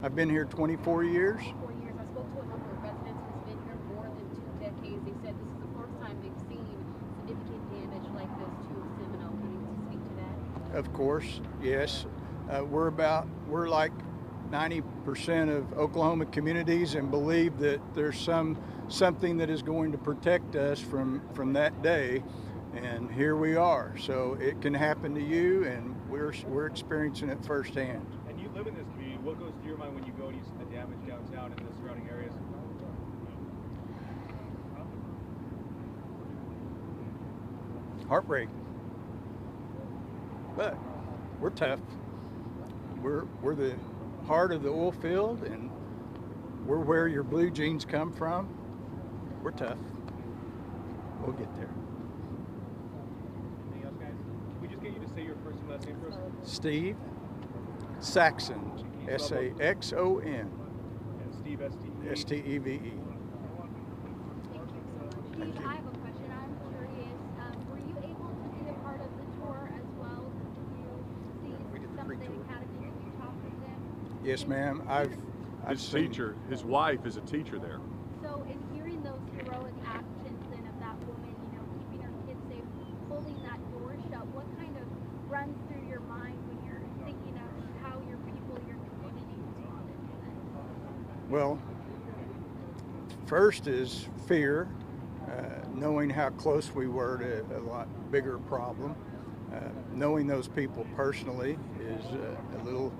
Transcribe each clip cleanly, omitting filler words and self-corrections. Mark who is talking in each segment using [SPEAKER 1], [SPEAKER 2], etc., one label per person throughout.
[SPEAKER 1] I've been here 24 years.
[SPEAKER 2] 4 years. I spoke to a number of residents who's been here more than 2 decades. They said this is the first time they've seen significant damage like this to a Seminole. Can you speak to that?
[SPEAKER 1] Of course, yes. We're like 90% of Oklahoma communities and believe that there's something that is going to protect us from that day. And here we are. So it can happen to you, and we're experiencing it firsthand.
[SPEAKER 3] And you live in this community. What goes through your mind when you go and you see the damage downtown and the surrounding areas?
[SPEAKER 1] Heartbreak. But we're tough. We're the heart of the oil field, and we're where your blue jeans come from. We're tough. We'll get there.
[SPEAKER 3] Anything else, guys? Can we just get you to say your first and last name first?
[SPEAKER 1] Steve Saxon, Saxon,
[SPEAKER 3] And Steve, S-T-E.
[SPEAKER 1] Steve.
[SPEAKER 2] Thank you so much.
[SPEAKER 1] Thank you.
[SPEAKER 4] I have a question. I'm curious. Were you able to be a part of the tour as well? Did you see some of the academy? Did you talk with them?
[SPEAKER 1] Yes, ma'am. I've
[SPEAKER 5] His
[SPEAKER 1] seen.
[SPEAKER 5] teacher, his wife is a teacher there.
[SPEAKER 4] So, in hearing those heroic actions then of that woman, keeping her kids safe, holding that door shut, what kind of runs through your mind when you're thinking of how your people, your community responded to this?
[SPEAKER 1] Well, first is fear, knowing how close we were to a lot bigger problem. Knowing those people personally is a little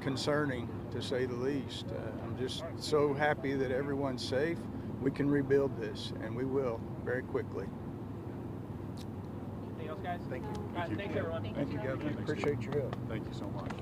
[SPEAKER 1] concerning, to say the least. I'm just so happy that everyone's safe. We can rebuild this, and we will very quickly.
[SPEAKER 3] Anything else, guys?
[SPEAKER 1] Thank you.
[SPEAKER 3] All right, thanks, everyone.
[SPEAKER 1] Thank you, Governor. Appreciate your help.
[SPEAKER 5] Thank you so much.